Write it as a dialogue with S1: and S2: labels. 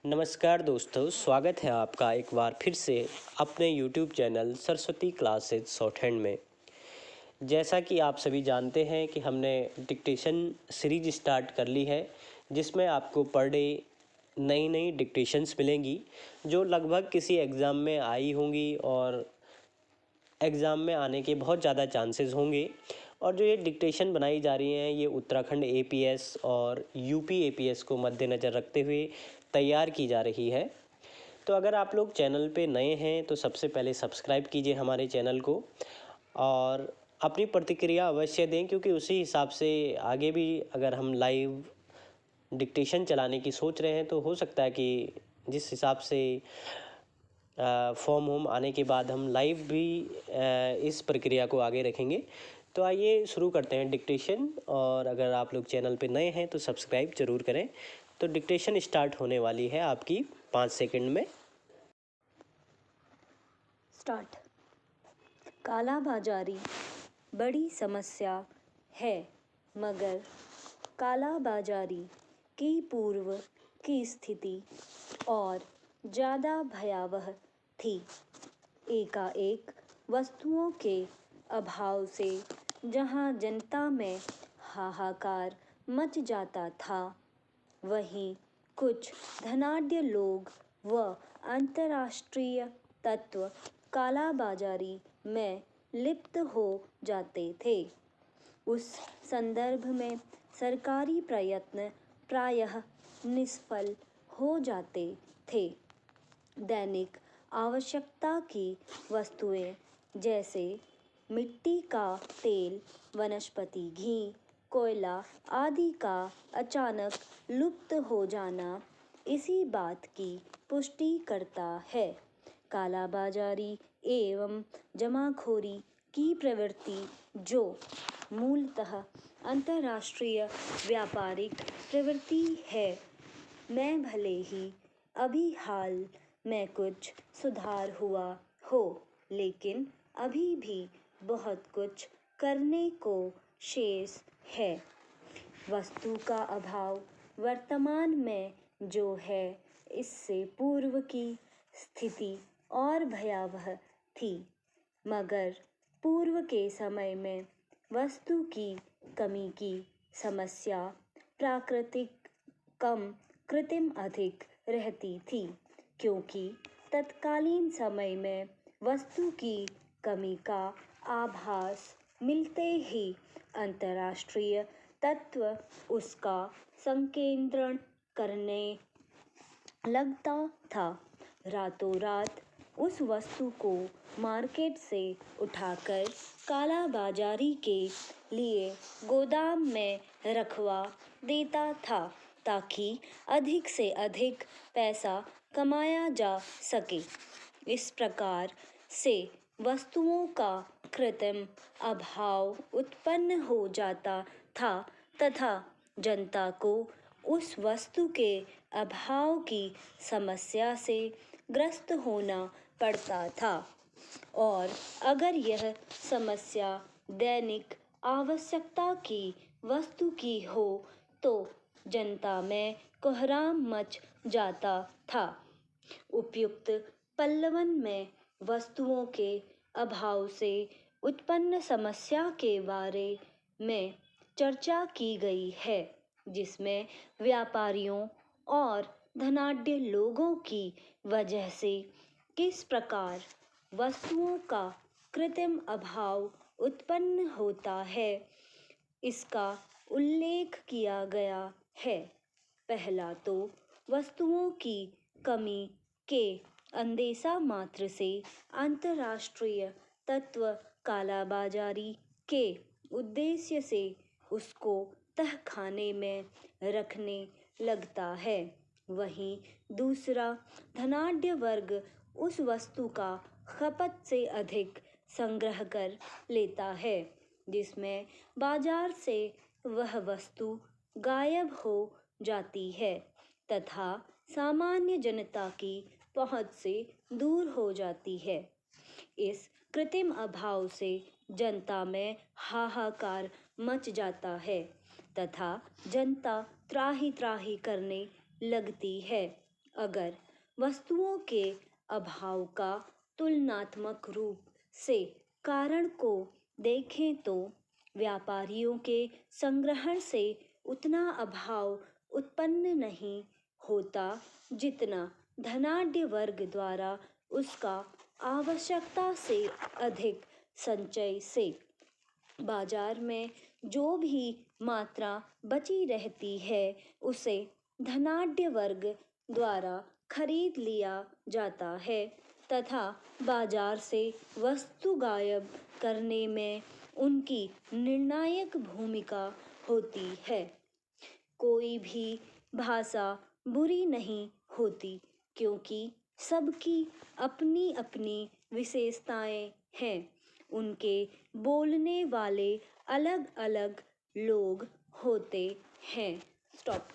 S1: नमस्कार दोस्तों, स्वागत है आपका एक बार फिर से अपने YouTube channel Saraswati classes short hand में। जैसा कि आप सभी जानते हैं कि हमने डिक्टेशन सीरीज स्टार्ट कर ली है, जिसमें आपको पर डे नई नई डिक्टेशंस मिलेंगी जो लगभग किसी एग्ज़ाम में आई होंगी और एग्ज़ाम में आने के बहुत ज़्यादा चांसेस होंगे। और जो ये डिक्टेशन बनाई जा रही हैं, ये उत्तराखंड एपीएस और यूपी एपीएस को मद्देनज़र रखते हुए तैयार की जा रही है। तो अगर आप लोग चैनल पे नए हैं तो सबसे पहले सब्सक्राइब कीजिए हमारे चैनल को और अपनी प्रतिक्रिया अवश्य दें, क्योंकि उसी हिसाब से आगे भी अगर हम लाइव डिक्टेशन चलाने की सोच रहे हैं तो हो सकता है कि जिस हिसाब से फॉर्म होम आने के बाद हम लाइव भी इस प्रक्रिया को आगे रखेंगे। तो आइए शुरू करते हैं डिक्टेशन। और अगर आप लोग चैनल पे नए हैं तो सब्सक्राइब ज़रूर करें। तो डिक्टेशन स्टार्ट होने वाली है आपकी 5 सेकंड में।
S2: स्टार्ट। कालाबाजारी बड़ी समस्या है, मगर कालाबाजारी की पूर्व की स्थिति और ज़्यादा भयावह थी। एकाएक वस्तुओं के अभाव से जहां जनता में हाहाकार मच जाता था, वहीं कुछ धनाढ्य लोग व अंतर्राष्ट्रीय तत्व कालाबाजारी में लिप्त हो जाते थे। उस संदर्भ में सरकारी प्रयत्न प्रायः निष्फल हो जाते थे। दैनिक आवश्यकता की वस्तुएं जैसे मिट्टी का तेल, वनस्पति घी, कोयला आदि का अचानक लुप्त हो जाना इसी बात की पुष्टि करता है। कालाबाजारी एवं जमाखोरी की प्रवृत्ति, जो मूलतः अंतर्राष्ट्रीय व्यापारिक प्रवृत्ति है, में भले ही अभी हाल में कुछ सुधार हुआ हो, लेकिन अभी भी बहुत कुछ करने को शेष है। वस्तु का अभाव वर्तमान में जो है, इससे पूर्व की स्थिति और भयावह थी, मगर पूर्व के समय में वस्तु की कमी की समस्या प्राकृतिक कम कृत्रिम अधिक रहती थी, क्योंकि तत्कालीन समय में वस्तु की कमी का आभास मिलते ही अंतर्राष्ट्रीय तत्व उसका संकेंद्रण करने लगता था। रातों रात उस वस्तु को मार्केट से उठाकर कालाबाजारी के लिए गोदाम में रखवा देता था, ताकि अधिक से अधिक पैसा कमाया जा सके। इस प्रकार से वस्तुओं का कृत्रिम अभाव उत्पन्न हो जाता था तथा जनता को उस वस्तु के अभाव की समस्या से ग्रस्त होना पड़ता था। और अगर यह समस्या दैनिक आवश्यकता की वस्तु की हो तो जनता में कोहराम मच जाता था। उपयुक्त पल्लवन में वस्तुओं के अभाव से उत्पन्न समस्या के बारे में चर्चा की गई है, जिसमें व्यापारियों और धनाढ्य लोगों की वजह से किस प्रकार वस्तुओं का कृत्रिम अभाव उत्पन्न होता है, इसका उल्लेख किया गया है। पहला तो वस्तुओं की कमी के अंदेशा मात्र से अंतर्राष्ट्रीय तत्व कालाबाजारी के उद्देश्य से उसको तहखाने में रखने लगता है। वहीं दूसरा, धनाढ्य वर्ग उस वस्तु का खपत से अधिक संग्रह कर लेता है, जिसमें बाजार से वह वस्तु गायब हो जाती है तथा सामान्य जनता की पहुंच से दूर हो जाती है। इस कृत्रिम अभाव से जनता में हाहाकार मच जाता है तथा जनता त्राही त्राही करने लगती है। अगर वस्तुओं के अभाव का तुलनात्मक रूप से कारण को देखें तो व्यापारियों के संग्रहण से उतना अभाव उत्पन्न नहीं होता जितना धनाढ्य वर्ग द्वारा उसका आवश्यकता से अधिक संचय से। बाजार में जो भी मात्रा बची रहती है उसे धनाढ्य वर्ग द्वारा खरीद लिया जाता है तथा बाजार से वस्तु गायब करने में उनकी निर्णायक भूमिका होती है। कोई भी भाषा बुरी नहीं होती क्योंकि सबकी अपनी अपनी विशेषताएं हैं। उनके बोलने वाले अलग अलग लोग होते हैं। स्टॉप।